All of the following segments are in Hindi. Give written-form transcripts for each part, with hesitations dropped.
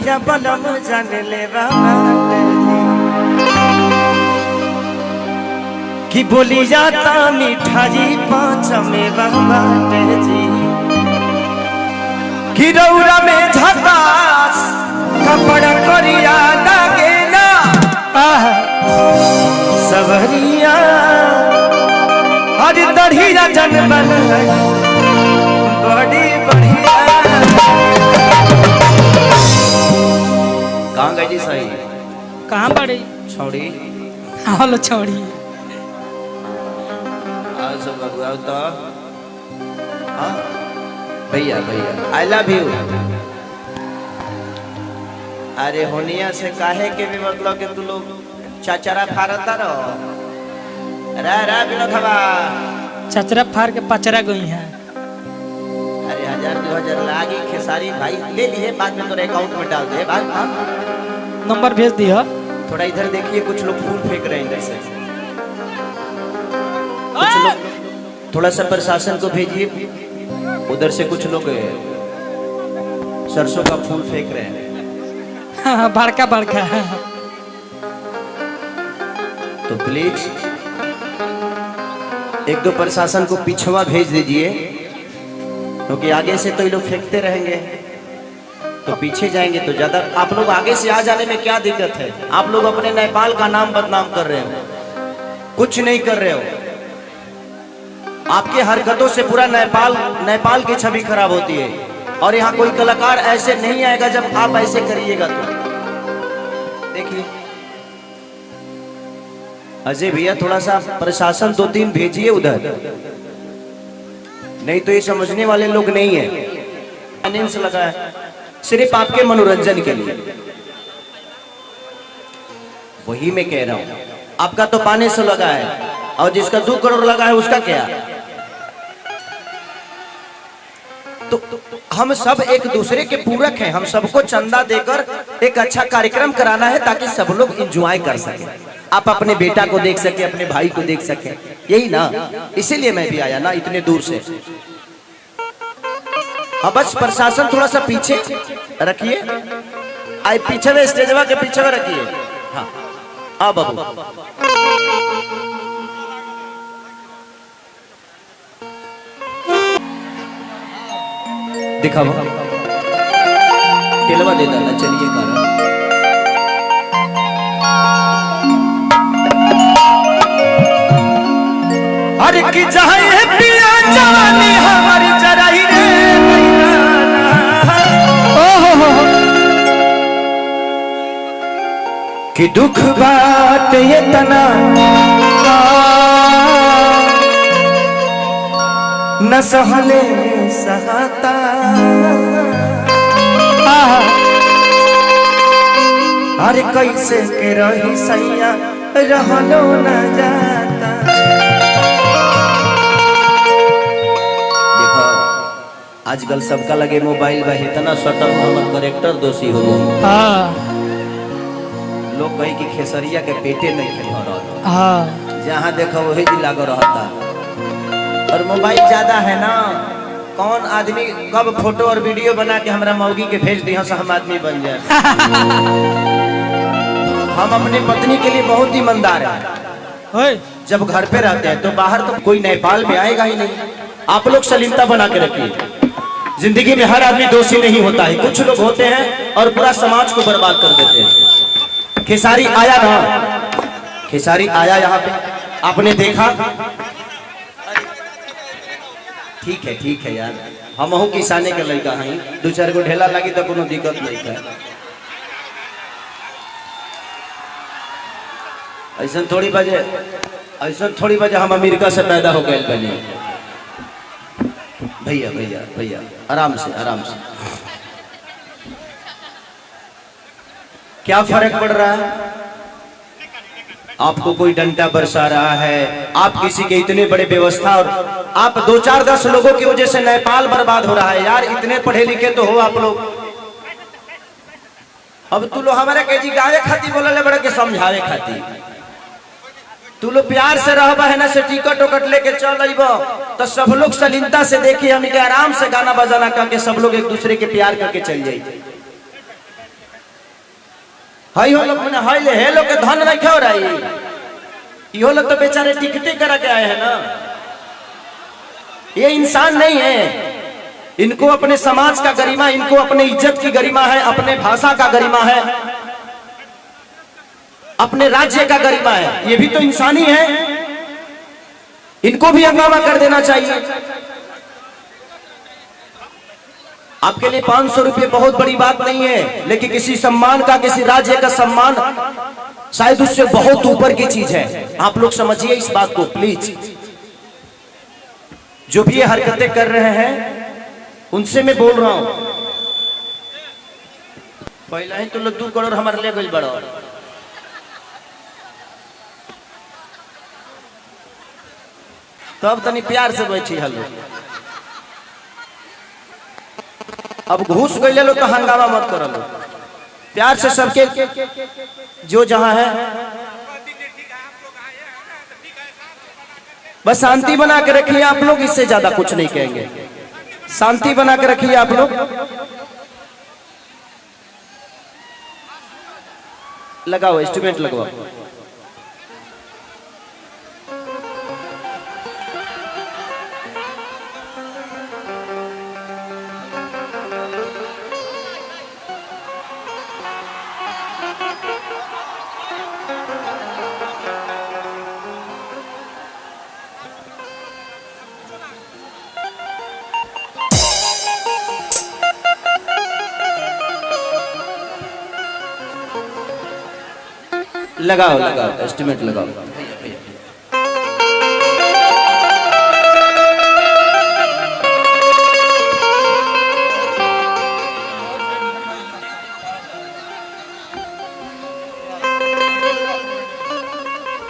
पिया बलम जान ले कि बोली जाता मिठाई पाँच में बाटे जी कि रौरा में झकास कपड़ा करिया लागेला सवरिया हर दढ़िया जन बन बड़ी बढ़िया। कहाँ गई जी सही? कहाँ बड़ी छौड़ी? हेलो छौड़ी। आज सब बबुआ तो हाँ भैया भैया आई लव यू। अरे होनिया से काहे के भी मतलब कि तू लोग चाचरा फारता रहो रा बिनोदवा चचरा फार के पचरा गई है। अरे 1000-2000 लागी खेसारी भाई ले लिए बाद में तोरे अकाउंट में डाल दे बाद। नंबर भेज दिया। थोड़ा इधर देखिए कुछ लोग फूल फेंक रहे हैं इधर से कुछ लोग, थोड़ा सा प्रशासन को भेजिए उधर से कुछ लोग सरसों का फूल फेंक रहे हैं। हाँ, बड़का बड़का। तो प्लीज एक दो प्रशासन को पिछवा भेज दीजिए क्योंकि आगे से तो ये लोग फेंकते रहेंगे तो पीछे जाएंगे तो ज्यादा। आप लोग आगे से आ जाने में क्या दिक्कत है? आप लोग अपने नेपाल का नाम बदनाम कर रहे हो, कुछ नहीं कर रहे हो। आपके हरकतों से पूरा नेपाल की छवि खराब होती है और यहाँ कोई कलाकार ऐसे नहीं आएगा जब आप ऐसे करिएगा तो। देखिए अजय भैया थोड़ा सा प्रशासन 2-3 भेजिए उधर, नहीं तो ये समझने वाले लोग नहीं है। फाइनेंस लगा है सिर्फ आपके मनोरंजन के लिए, वही मैं कह रहा हूं। आपका तो पाने से लगा है और जिसका 2 करोड़ लगा है उसका क्या? तो हम सब एक दूसरे के पूरक हैं, हम सबको चंदा देकर एक अच्छा कार्यक्रम कराना है ताकि सब लोग एंजॉय कर सके। आप अपने बेटा को देख सके, अपने भाई को देख सके, यही ना, इसीलिए मैं भी आया ना इतने दूर से। अब बस प्रशासन थोड़ा सा पीछे रखिए, आई पीछे में स्टेजवा के पीछे में रखिए। हाँ अब दिखाओ टिलवा दे देना। चलिए कारण अरे की चाहे पिया जवानी हमारी चराई रे कि दुख बात ये तना न सहले सहता अरे कैसे के रही सैया रहलो न जाता। देखो आजकल सबका लगे मोबाइल बा इतना सटल हमर करेक्टर दोषी हो गई। लोग कही कि खेसरिया के पेटे नहीं खेल रहा, जहाँ देखो वही जिला को रहता। और मोबाइल ज्यादा है ना, कौन आदमी कब फोटो और वीडियो बना के हमारा मौगी के भेज दी हम आदमी बन जाए। हम अपने पत्नी के लिए बहुत ईमानदार हैं। जब घर पे रहते हैं तो बाहर तो कोई नेपाल में आएगा ही नहीं। आप लोग सलीमता बना के रखिए। जिंदगी में हर आदमी दोषी नहीं होता है, कुछ लोग होते हैं और पूरा समाज को बर्बाद कर देते हैं। खेसारी आया ना, खेसारी आया यहाँ पे, आपने देखा? ठीक है यार, हम किसाने के लड़का हैं, 2-4 गो ढेला लगी तो कोनो दिक्कत नहीं है। ऐसा थोड़ी वजह हम अमेरिका से पैदा हो गए बने। भैया आराम से क्या फर्क पड़ रहा है? आपको कोई डंडा बरसा रहा है, आप किसी के इतने बड़े व्यवस्था और आप 2-4-10 लोगों की वजह से नेपाल बर्बाद हो रहा है। यार इतने पढ़े लिखे तो हो आप लोग। अब तू लोग हमारे के जी गावे खाती बोले बड़े के समझावे खाती। तू लोग प्यार से रहबा है ना से टिकट उकट लेके चल अइबो तो सब लोग सलीनता से देखिए, हम के आराम से गाना बजाना करके सब लोग एक दूसरे के प्यार करके चल जाइए। हाई हो लोग मैंने हाई ले हे लोग के धन नहीं हो रही, यो लोग तो बेचारे टिकटे करा के आए हैं ना। ये इंसान नहीं है, इनको अपने समाज का गरिमा, इनको अपने इज्जत की गरिमा है, अपने भाषा का गरिमा है, अपने राज्य का गरिमा है। ये भी तो इंसान ही है, इनको भी हंगामा कर देना चाहिए। आपके लिए 500 रुपये बहुत बड़ी बात नहीं है, लेकिन किसी सम्मान का, किसी राज्य का सम्मान शायद उससे बहुत ऊपर की चीज है। आप लोग समझिए इस बात को प्लीज। जो भी ये हरकतें कर रहे हैं उनसे मैं बोल रहा हूं, पहला ही तो 2 करोड़ हमारे ले गई बड़ा, तो अब तनी प्यार से बैठी हलो। अब घूस गई लो तो हंगामा मत करो लो, प्यार से सबके जो जहां है बस शांति बना के रखिए आप लोग, इससे ज्यादा कुछ नहीं कहेंगे। शांति बना के रखिए आप लोग। लगाओ एस्टिमेट लगवाओ। लगाओ लगाओ एस्टिमेट लगाओ।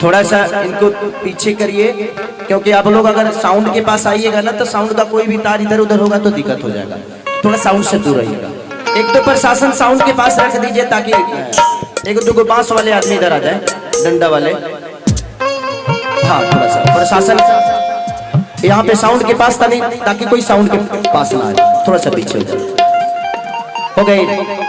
थोड़ा सा इनको पीछे करिए, क्योंकि आप लोग अगर साउंड के पास आइएगा ना तो साउंड का कोई भी तार इधर उधर होगा तो दिक्कत हो जाएगा। थोड़ा साउंड से दूर रहिएगा। एक तो प्रशासन साउंड के पास रख दीजिए ताकि 1-2 बांस वाले आदमी इधर आ जाए, डंडा वाले। हाँ थोड़ा सा प्रशासन यहाँ पे साउंड के पास था नहीं, ताकि कोई साउंड के पास ना आए। थोड़ा सा पीछे हो जाए। हो गई।